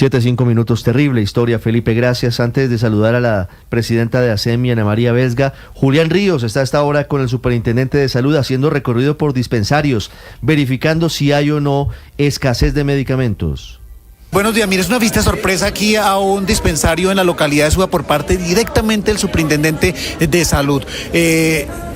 7:05, terrible historia, Felipe, gracias. Antes de saludar a la presidenta de ASEMI, Ana María Vesga, Julián Ríos está a esta hora con el superintendente de salud haciendo recorrido por dispensarios, verificando si hay o no escasez de medicamentos. Buenos días, mire, es una visita sorpresa aquí a un dispensario en la localidad de Suba por parte directamente del superintendente de salud.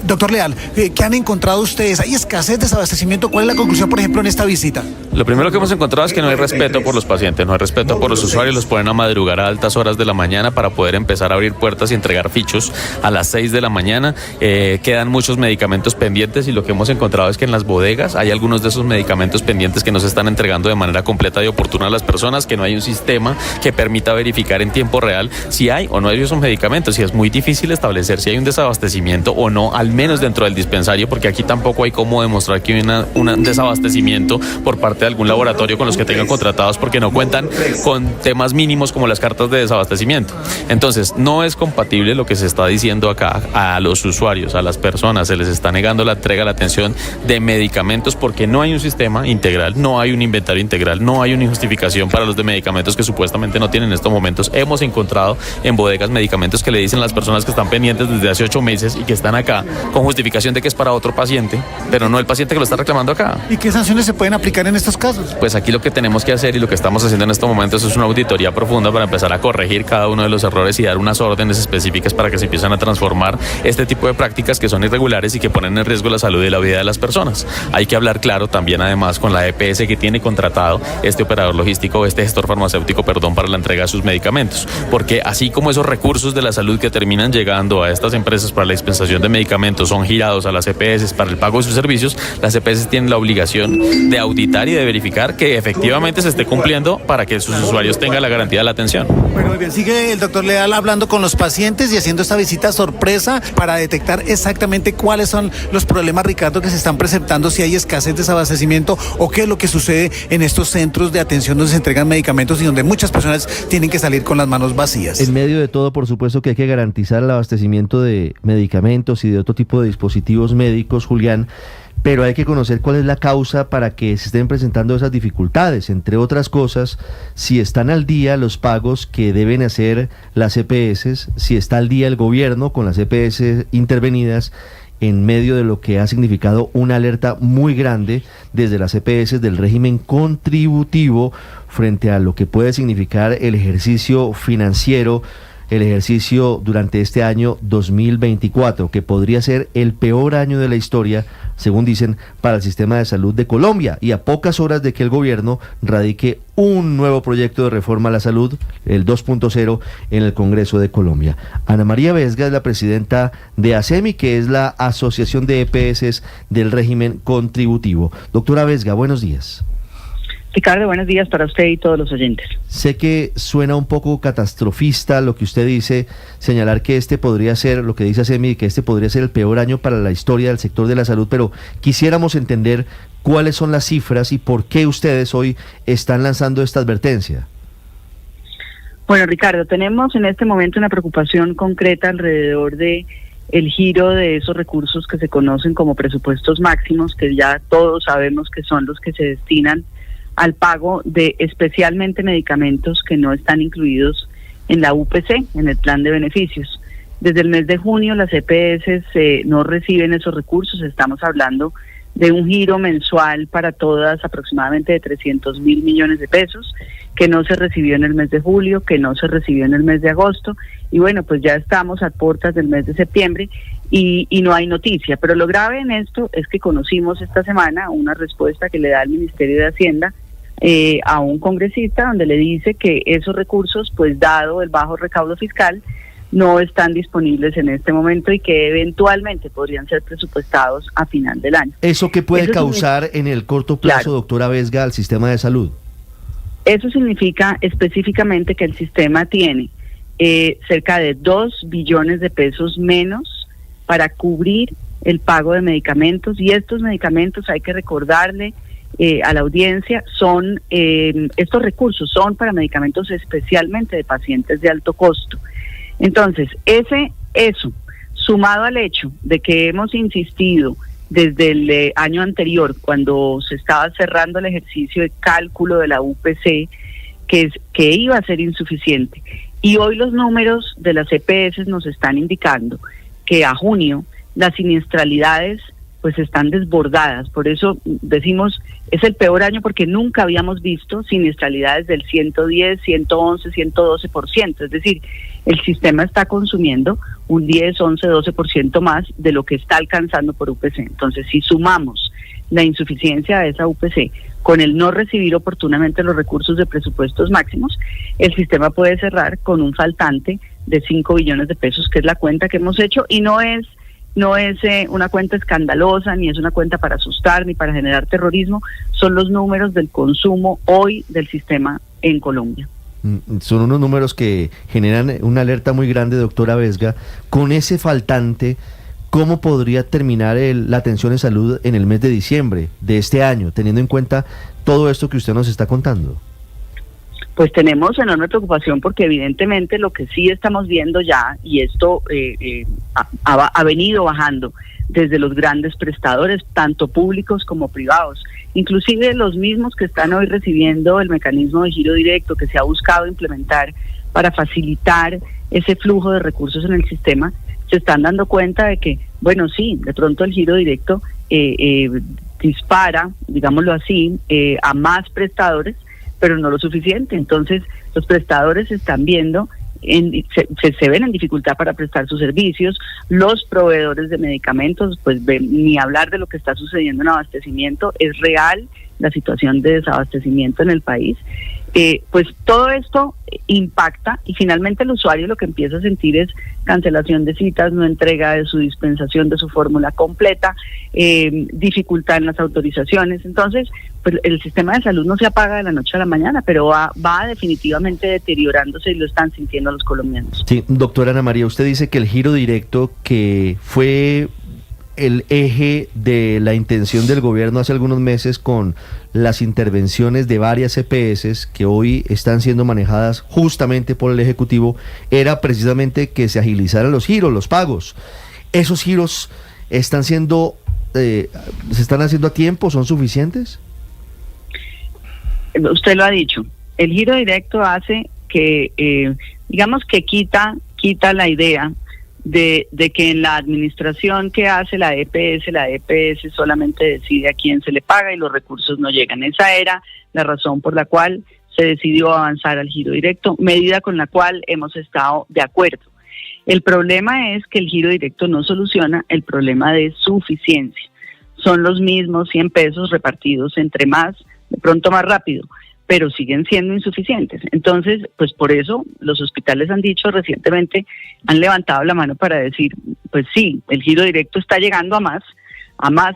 Doctor Leal, ¿qué han encontrado ustedes? ¿Hay escasez de desabastecimiento? ¿Cuál es la conclusión, por ejemplo, en esta visita? Lo primero que hemos encontrado es que no hay respeto por los pacientes, no hay respeto por los usuarios, los ponen a madrugar a altas horas de la mañana para poder empezar a abrir puertas y entregar fichos a las 6 de la mañana. Quedan muchos medicamentos pendientes y lo que hemos encontrado es que en las bodegas hay algunos de esos medicamentos pendientes que no se están entregando de manera completa y oportuna a las personas, que no hay un sistema que permita verificar en tiempo real si hay o no hay esos medicamentos, y es muy difícil establecer si hay un desabastecimiento o no, al menos dentro del dispensario, porque aquí tampoco hay cómo demostrar que hay un desabastecimiento por parte de algún laboratorio con los que tengan contratados, porque no cuentan con temas mínimos como las cartas de desabastecimiento. Entonces, no es compatible lo que se está diciendo acá a los usuarios, a las personas, se les está negando la entrega, la atención de medicamentos porque no hay un sistema integral, no hay un inventario integral, no hay una justificación para los de medicamentos que supuestamente no tienen en estos momentos. Hemos encontrado en bodegas medicamentos que le dicen a las personas que están pendientes desde hace 8 meses y que están acá con justificación de que es para otro paciente, pero no el paciente que lo está reclamando acá. ¿Y qué sanciones se pueden aplicar en estos casos? Pues aquí lo que tenemos que hacer y lo que estamos haciendo en estos momentos es una auditoría profunda para empezar a corregir cada uno de los errores y dar unas órdenes específicas para que se empiecen a transformar este tipo de prácticas que son irregulares y que ponen en riesgo la salud y la vida de las personas. Hay que hablar claro también además con la EPS que tiene contratado este operador logístico, este gestor farmacéutico, para la entrega de sus medicamentos, porque así como esos recursos de la salud que terminan llegando a estas empresas para la dispensación de medicamentos son girados a las EPS para el pago de sus servicios, las EPS tienen la obligación de auditar y de verificar que efectivamente se esté cumpliendo para que sus usuarios tengan la garantía de la atención. Bueno, muy bien, sigue el doctor Leal hablando con los pacientes y haciendo esta visita sorpresa para detectar exactamente cuáles son los problemas, Ricardo, que se están presentando, si hay escasez de desabastecimiento o qué es lo que sucede en estos centros de atención donde se entregan medicamentos y donde muchas personas tienen que salir con las manos vacías. En medio de todo, por supuesto que hay que garantizar el abastecimiento de medicamentos y de otro tipo de dispositivos médicos, Julián, pero hay que conocer cuál es la causa para que se estén presentando esas dificultades, entre otras cosas, si están al día los pagos que deben hacer las EPS, si está al día el gobierno con las EPS intervenidas, en medio de lo que ha significado una alerta muy grande desde las EPS del régimen contributivo frente a lo que puede significar el ejercicio financiero, el ejercicio durante este año 2024, que podría ser el peor año de la historia, según dicen, para el sistema de salud de Colombia, y a pocas horas de que el gobierno radique un nuevo proyecto de reforma a la salud, el 2.0, en el Congreso de Colombia. Ana María Vesga es la presidenta de ASEMI, que es la Asociación de EPS del régimen contributivo. Doctora Vesga, buenos días. Ricardo, buenos días para usted y todos los oyentes. Sé que suena un poco catastrofista lo que usted dice, señalar que este podría ser, lo que dice ASEMI, que este podría ser el peor año para la historia del sector de la salud, pero quisiéramos entender cuáles son las cifras y por qué ustedes hoy están lanzando esta advertencia. Bueno, Ricardo, tenemos en este momento una preocupación concreta alrededor de el giro de esos recursos que se conocen como presupuestos máximos, que ya todos sabemos que son los que se destinan al pago de especialmente medicamentos que no están incluidos en la UPC, en el plan de beneficios. Desde el mes de junio las EPS no reciben esos recursos, estamos hablando de un giro mensual para todas aproximadamente de 300.000 millones de pesos, que no se recibió en el mes de julio, que no se recibió en el mes de agosto, y bueno, pues ya estamos a puertas del mes de septiembre y no hay noticia. Pero lo grave en esto es que conocimos esta semana una respuesta que le da el Ministerio de Hacienda a un congresista donde le dice que esos recursos, pues dado el bajo recaudo fiscal, no están disponibles en este momento y que eventualmente podrían ser presupuestados a final del año. ¿Eso qué puede causar en el corto plazo, doctora Vesga, al sistema de salud? Eso significa específicamente que el sistema tiene cerca de 2 billones de pesos menos para cubrir el pago de medicamentos, y estos medicamentos, hay que recordarle a la audiencia, son estos recursos son para medicamentos especialmente de pacientes de alto costo. Entonces, eso sumado al hecho de que hemos insistido desde el año anterior, cuando se estaba cerrando el ejercicio de cálculo de la UPC, que iba a ser insuficiente. Y hoy los números de las EPS nos están indicando que a junio las siniestralidades pues están desbordadas. Por eso decimos, es el peor año porque nunca habíamos visto siniestralidades del 110, 111, 112%. Es decir, el sistema está consumiendo un 10, 11, 12% más de lo que está alcanzando por UPC. Entonces, si sumamos la insuficiencia de esa UPC con el no recibir oportunamente los recursos de presupuestos máximos, el sistema puede cerrar con un faltante de 5 billones de pesos, que es la cuenta que hemos hecho, y no es una cuenta escandalosa, ni es una cuenta para asustar, ni para generar terrorismo, son los números del consumo hoy del sistema en Colombia. Son unos números que generan una alerta muy grande, doctora Vesga. Con ese faltante, ¿cómo podría terminar la atención en salud en el mes de diciembre de este año, teniendo en cuenta todo esto que usted nos está contando? Pues tenemos enorme preocupación porque evidentemente lo que sí estamos viendo ya, y esto ha venido bajando desde los grandes prestadores, tanto públicos como privados, inclusive los mismos que están hoy recibiendo el mecanismo de giro directo que se ha buscado implementar para facilitar ese flujo de recursos en el sistema, se están dando cuenta de que, bueno, sí, de pronto el giro directo dispara, digámoslo así, a más prestadores, pero no lo suficiente. Entonces, los prestadores están viendo, se ven en dificultad para prestar sus servicios. Los proveedores de medicamentos, pues ni hablar de lo que está sucediendo en abastecimiento. Es real la situación de desabastecimiento en el país. Pues todo esto impacta y finalmente el usuario lo que empieza a sentir es cancelación de citas, no entrega de su dispensación de su fórmula completa, dificultad en las autorizaciones. Entonces, pues el sistema de salud no se apaga de la noche a la mañana, pero va definitivamente deteriorándose y lo están sintiendo los colombianos. Sí, doctora Ana María, usted dice que el giro directo, que fue el eje de la intención del gobierno hace algunos meses con las intervenciones de varias EPS que hoy están siendo manejadas justamente por el Ejecutivo, era precisamente que se agilizaran los giros, los pagos. ¿Esos giros se están haciendo a tiempo? ¿Son suficientes? Usted lo ha dicho. El giro directo hace que, digamos que quita la idea de que en la administración que hace la EPS solamente decide a quién se le paga y los recursos no llegan. Esa era la razón por la cual se decidió avanzar al giro directo, medida con la cual hemos estado de acuerdo. El problema es que el giro directo no soluciona el problema de suficiencia. Son los mismos 100 pesos repartidos entre más, de pronto más rápido, pero siguen siendo insuficientes. Entonces, pues por eso los hospitales han dicho recientemente, han levantado la mano para decir, pues sí, el giro directo está llegando a más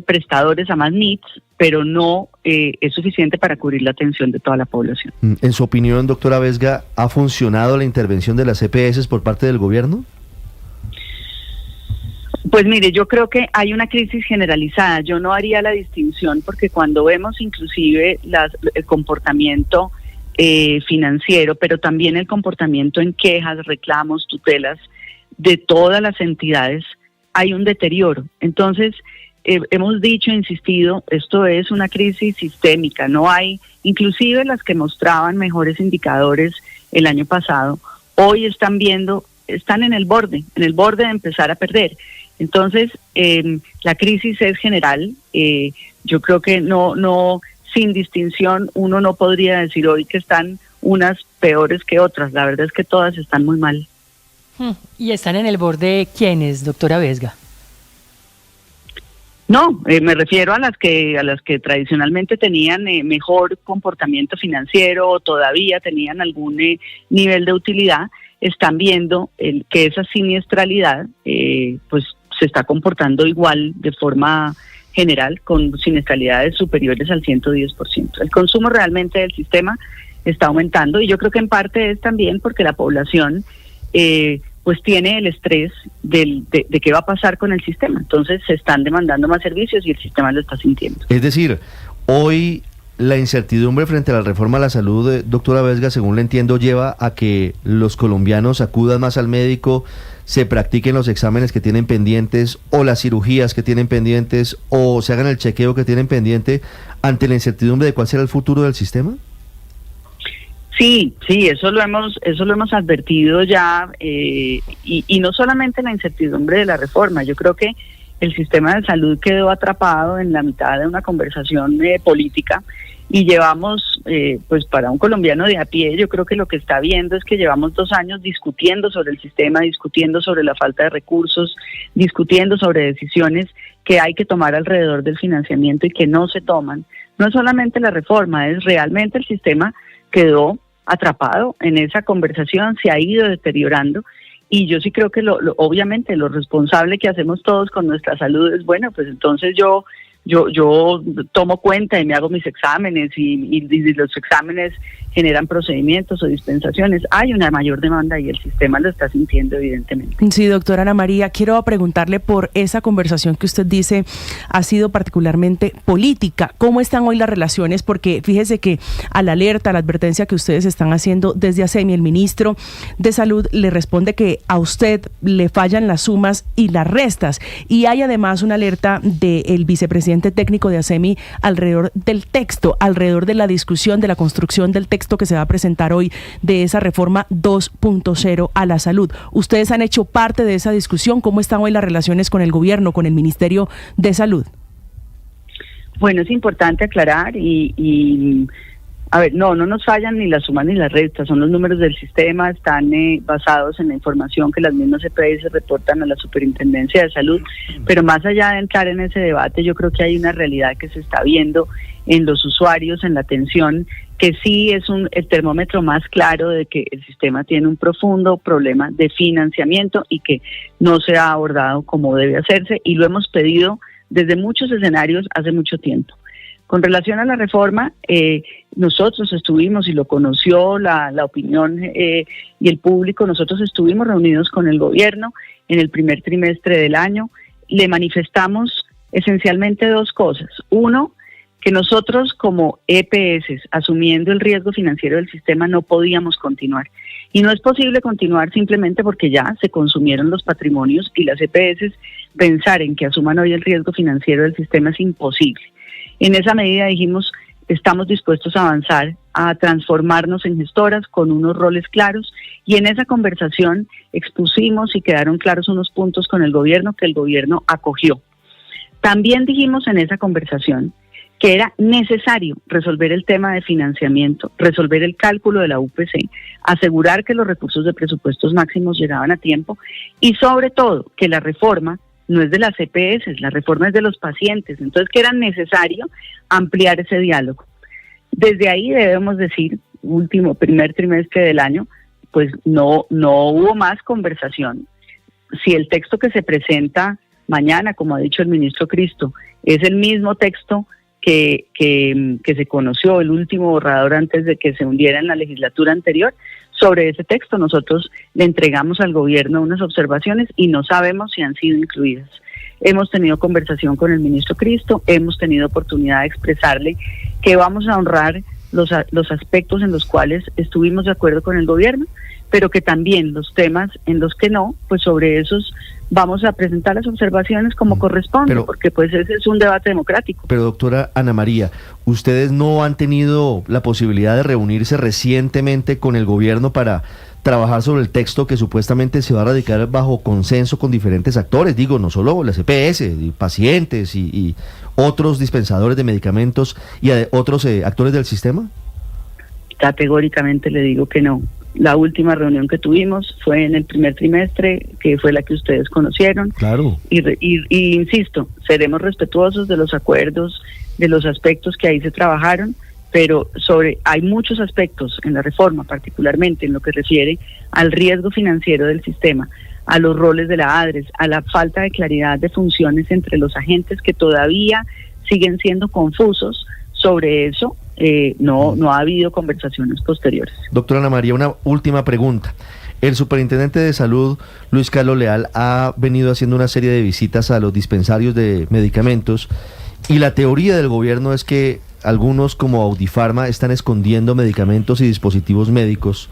prestadores, a más NITs, pero no es suficiente para cubrir la atención de toda la población. En su opinión, doctora Vesga, ¿ha funcionado la intervención de las EPS por parte del gobierno? Pues mire, yo creo que hay una crisis generalizada. Yo no haría la distinción porque cuando vemos inclusive el comportamiento financiero, pero también el comportamiento en quejas, reclamos, tutelas de todas las entidades, hay un deterioro. Entonces, hemos dicho, insistido, esto es una crisis sistémica. No hay, inclusive las que mostraban mejores indicadores el año pasado, hoy están en el borde de empezar a perder. Entonces, la crisis es general. Yo creo que no, sin distinción, uno no podría decir hoy que están unas peores que otras. La verdad es que todas están muy mal. ¿Y están en el borde quiénes, doctora Vesga? No, me refiero a las que tradicionalmente tenían mejor comportamiento financiero o todavía tenían algún nivel de utilidad. Están viendo que esa siniestralidad, pues se está comportando igual de forma general, con siniestralidades superiores al 110%. El consumo realmente del sistema está aumentando y yo creo que en parte es también porque la población pues tiene el estrés de qué va a pasar con el sistema. Entonces se están demandando más servicios y el sistema lo está sintiendo. Es decir, hoy la incertidumbre frente a la reforma a la salud, doctora Vesga, según le entiendo, lleva a que los colombianos acudan más al médico, se practiquen los exámenes que tienen pendientes o las cirugías que tienen pendientes o se hagan el chequeo que tienen pendiente ante la incertidumbre de cuál será el futuro del sistema. Sí, eso lo hemos advertido ya, y no solamente la incertidumbre de la reforma. Yo creo que el sistema de salud quedó atrapado en la mitad de una conversación política, y llevamos, pues para un colombiano de a pie, yo creo que lo que está viendo es que llevamos 2 años discutiendo sobre el sistema, discutiendo sobre la falta de recursos, discutiendo sobre decisiones que hay que tomar alrededor del financiamiento y que no se toman. No es solamente la reforma, es realmente el sistema quedó atrapado en esa conversación, se ha ido deteriorando, y yo sí creo que obviamente lo responsable que hacemos todos con nuestra salud es, bueno, pues entonces yo tomo cuenta y me hago mis exámenes, y los exámenes generan procedimientos o dispensaciones. Hay una mayor demanda y el sistema lo está sintiendo, evidentemente. Sí, doctora Ana María, quiero preguntarle por esa conversación que usted dice ha sido particularmente política. ¿Cómo están hoy las relaciones? Porque fíjese que a la alerta, a la advertencia que ustedes están haciendo desde ASEMI, el ministro de Salud le responde que a usted le fallan las sumas y las restas. Y hay además una alerta del vicepresidente técnico de ASEMI alrededor del texto, alrededor de la discusión, de la construcción del texto que se va a presentar hoy de esa reforma 2.0 a la salud. Ustedes han hecho parte de esa discusión. ¿Cómo están hoy las relaciones con el gobierno, con el Ministerio de Salud? Bueno, es importante aclarar a ver, no nos fallan ni las sumas ni las restas, son los números del sistema, están basados en la información que las mismas EPS reportan a la Superintendencia de Salud, pero más allá de entrar en ese debate, yo creo que hay una realidad que se está viendo en los usuarios, en la atención, que sí es el termómetro más claro de que el sistema tiene un profundo problema de financiamiento y que no se ha abordado como debe hacerse, y lo hemos pedido desde muchos escenarios hace mucho tiempo. Con relación a la reforma, nosotros estuvimos, y lo conoció la opinión y el público, nosotros estuvimos reunidos con el gobierno en el primer trimestre del año. Le manifestamos esencialmente 2 cosas. Uno, que nosotros como EPS, asumiendo el riesgo financiero del sistema, no podíamos continuar. Y no es posible continuar simplemente porque ya se consumieron los patrimonios, y las EPS pensar en que asuman hoy el riesgo financiero del sistema es imposible. En esa medida dijimos, estamos dispuestos a avanzar, a transformarnos en gestoras con unos roles claros, y en esa conversación expusimos y quedaron claros unos puntos con el gobierno que el gobierno acogió. También dijimos en esa conversación que era necesario resolver el tema de financiamiento, resolver el cálculo de la UPC, asegurar que los recursos de presupuestos máximos llegaban a tiempo, y sobre todo que la reforma no es de las EPS, la reforma es de los pacientes, entonces que era necesario ampliar ese diálogo. Desde ahí debemos decir, primer trimestre del año, pues no hubo más conversación. Si el texto que se presenta mañana, como ha dicho el ministro Cristo, es el mismo texto que se conoció, el último borrador antes de que se hundiera en la legislatura anterior, sobre ese texto nosotros le entregamos al gobierno unas observaciones y no sabemos si han sido incluidas. Hemos tenido conversación con el ministro Cristo, hemos tenido oportunidad de expresarle que vamos a honrar los aspectos en los cuales estuvimos de acuerdo con el gobierno, pero que también los temas en los que no, pues sobre esos vamos a presentar las observaciones como corresponde, porque pues ese es un debate democrático. Pero doctora Ana María, ¿ustedes no han tenido la posibilidad de reunirse recientemente con el gobierno para trabajar sobre el texto que supuestamente se va a radicar bajo consenso con diferentes actores? Digo, no solo las EPS, pacientes y otros dispensadores de medicamentos y otros actores del sistema. Categóricamente le digo que no. La última reunión que tuvimos fue en el primer trimestre, que fue la que ustedes conocieron. Claro. Y insisto, seremos respetuosos de los acuerdos, de los aspectos que ahí se trabajaron, pero hay muchos aspectos en la reforma, particularmente en lo que refiere al riesgo financiero del sistema, a los roles de la ADRES, a la falta de claridad de funciones entre los agentes que todavía siguen siendo confusos. Sobre eso no ha habido conversaciones posteriores. Doctora Ana María, una última pregunta. El superintendente de salud, Luis Carlos Leal, ha venido haciendo una serie de visitas a los dispensarios de medicamentos, y la teoría del gobierno es que algunos, como Audifarma, están escondiendo medicamentos y dispositivos médicos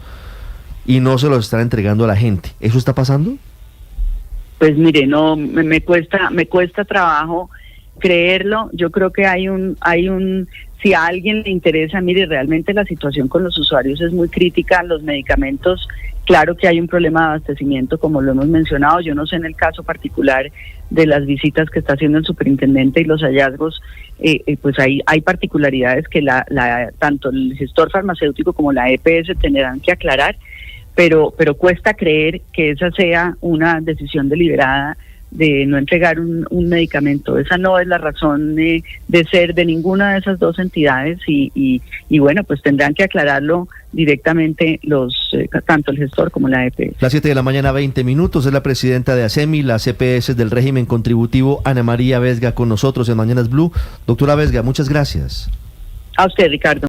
y no se los están entregando a la gente. ¿Eso está pasando? Pues mire, no me cuesta trabajo creerlo. Yo creo que si a alguien le interesa, mire, realmente la situación con los usuarios es muy crítica. Los medicamentos, claro que hay un problema de abastecimiento, como lo hemos mencionado. Yo no sé en el caso particular de las visitas que está haciendo el superintendente y los hallazgos, pues hay particularidades que tanto el gestor farmacéutico como la EPS tendrán que aclarar, pero cuesta creer que esa sea una decisión deliberada de no entregar un medicamento. Esa no es la razón de ser de ninguna de esas dos entidades y bueno, pues tendrán que aclararlo directamente tanto el gestor como la EPS. Las 7 de la mañana, 20 minutos, es la presidenta de ASEMI, las EPS del régimen contributivo, Ana María Vesga, con nosotros en Mañanas Blue. Doctora Vesga, muchas gracias. A usted, Ricardo.